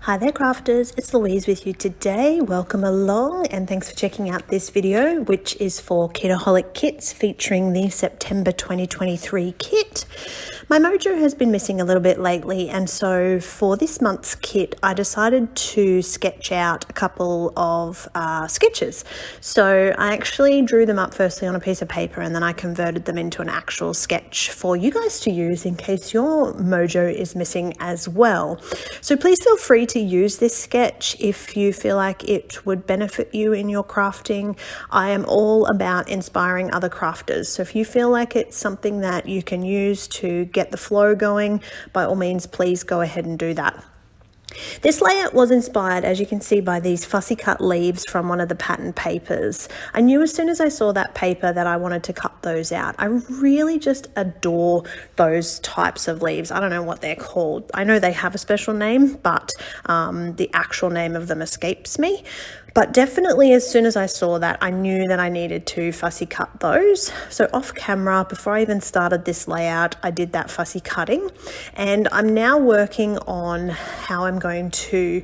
Hi there crafters, it's Louise with you today. Welcome along and thanks for checking out this video, which is for Kitaholic Kits featuring the September 2023 kit. My mojo has been missing a little bit lately, and so for this month's kit I decided to sketch out a couple of sketches. So I actually drew them up firstly on a piece of paper and then I converted them into an actual sketch for you guys to use in case your mojo is missing as well. So please feel free to use this sketch if you feel like it would benefit you in your crafting. I am all about inspiring other crafters, so if you feel like it's something that you can use to get the flow going, by all means please go ahead and do that. This layout was inspired, as you can see, by these fussy cut leaves from one of the pattern papers. I knew as soon as I saw that paper that I wanted to cut those out. I really just adore those types of leaves. I don't know what they're called. I know they have a special name, but the actual name of them escapes me. But definitely as soon as I saw that, I knew that I needed to fussy cut those. So off camera, before I even started this layout, I did that fussy cutting. And I'm now working on how I'm going to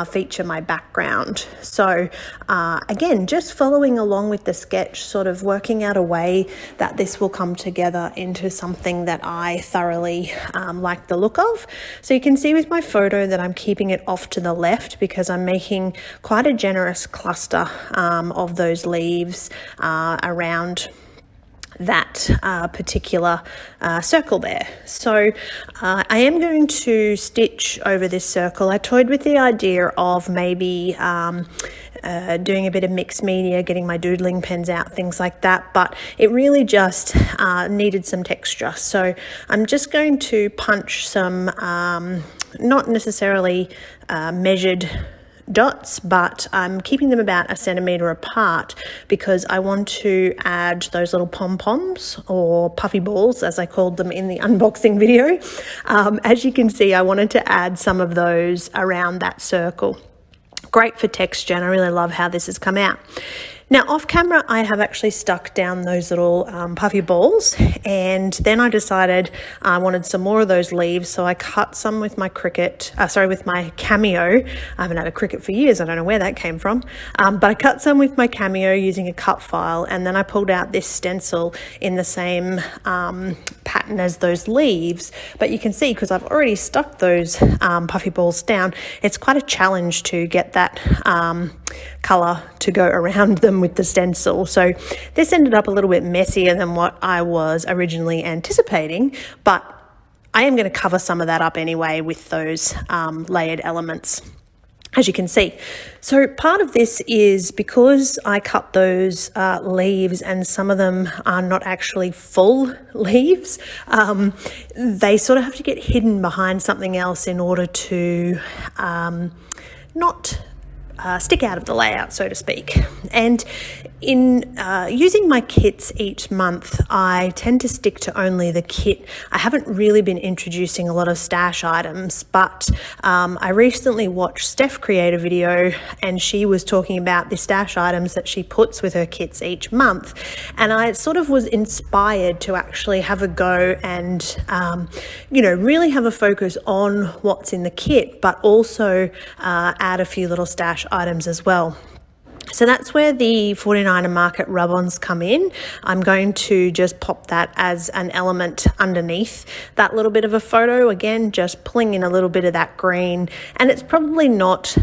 feature my background. So again, just following along with the sketch, sort of working out a way that this will come together into something that I thoroughly like the look of. So you can see with my photo that I'm keeping it off to the left because I'm making quite a generous cluster of those leaves around that particular circle there. So I am going to stitch over this circle. I toyed with the idea of maybe doing a bit of mixed media, getting my doodling pens out, things like that, but it really just needed some texture. So I'm just going to punch some not necessarily measured dots, but I'm keeping them about 1 centimeter apart because I want to add those little pom-poms, or puffy balls as I called them in the unboxing video. As you can see, I wanted to add some of those around that circle. Great for texture, and I really love how this has come out. Now off camera I have actually stuck down those little puffy balls, and then I decided I wanted some more of those leaves, so I cut some with my with my Cameo. I haven't had a Cricut for years, I don't know where that came from, but I cut some with my Cameo using a cut file, and then I pulled out this stencil in the same pattern as those leaves. But you can see, because I've already stuck those puffy balls down, it's quite a challenge to get that colour to go around them with the stencil. So this ended up a little bit messier than what I was originally anticipating, but I am going to cover some of that up anyway with those layered elements, as you can see. So part of this is because I cut those leaves and some of them are not actually full leaves, they sort of have to get hidden behind something else in order to not stick out of the layout, so to speak. And in using my kits each month, I tend to stick to only the kit. I haven't really been introducing a lot of stash items, but I recently watched Steph create a video and she was talking about the stash items that she puts with her kits each month, and I sort of was inspired to actually have a go and really have a focus on what's in the kit, but also add a few little stash items as well. So that's where the 49er Market rub-ons come in. I'm going to just pop that as an element underneath that little bit of a photo. Again, just pulling in a little bit of that green, and it's probably not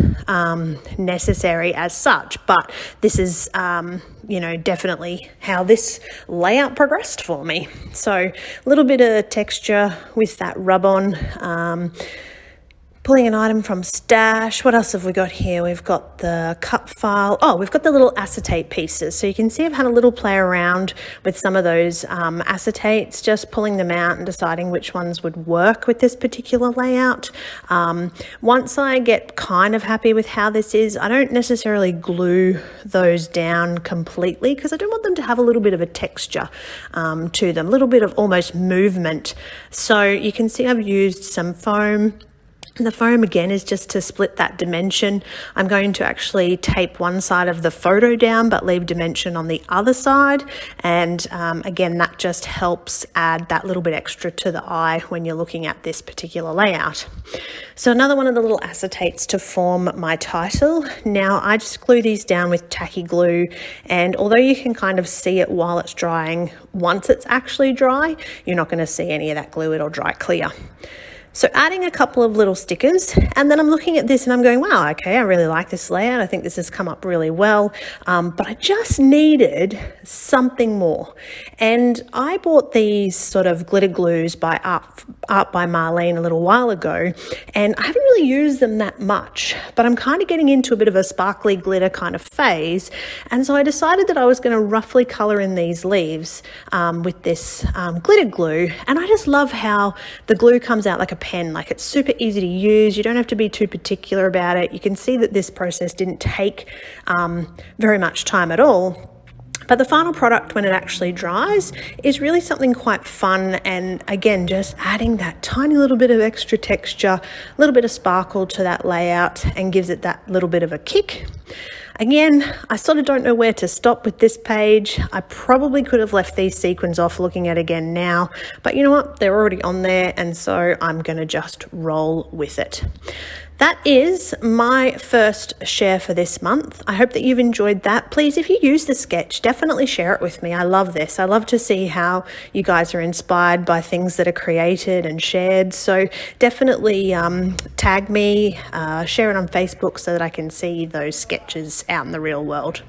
necessary as such, but this is definitely how this layout progressed for me. So a little bit of texture with that rub-on. Pulling an item from stash. What else have we got here? We've got the cut file. Oh, we've got the little acetate pieces. So you can see I've had a little play around with some of those acetates, just pulling them out and deciding which ones would work with this particular layout. Once I get kind of happy with how this is, I don't necessarily glue those down completely because I do want them to have a little bit of a texture to them, a little bit of almost movement. So you can see I've used some foam. The foam again is just to split that dimension. I'm going to actually tape one side of the photo down but leave dimension on the other side, and again that just helps add that little bit extra to the eye when you're looking at this particular layout. So another one of the little acetates to form my title. Now I just glue these down with tacky glue, and although you can kind of see it while it's drying, once it's actually dry, you're not going to see any of that glue. It'll dry clear. So adding a couple of little stickers, and then I'm looking at this and I'm going, wow, okay, I really like this layout. I think this has come up really well, but I just needed something more. And I bought these sort of glitter glues by Art by Marlene a little while ago, and I haven't really used them that much, but I'm kind of getting into a bit of a sparkly glitter kind of phase. And so I decided that I was going to roughly color in these leaves with this glitter glue. And I just love how the glue comes out like a pen, like it's super easy to use. You don't have to be too particular about it. You can see that this process didn't take very much time at all. But the final product, when it actually dries, is really something quite fun, and again, just adding that tiny little bit of extra texture, a little bit of sparkle to that layout, and gives it that little bit of a kick. Again, I sort of don't know where to stop with this page. I probably could have left these sequins off looking at again now, but you know what? They're already on there, and so I'm going to just roll with it. That is my first share for this month. I hope that you've enjoyed that. Please, if you use the sketch, definitely share it with me. I love this. I love to see how you guys are inspired by things that are created and shared. So definitely tag me, share it on Facebook so that I can see those sketches out in the real world.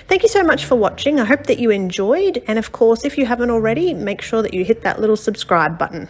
Thank you so much for watching. I hope that you enjoyed. And of course, if you haven't already, make sure that you hit that little subscribe button.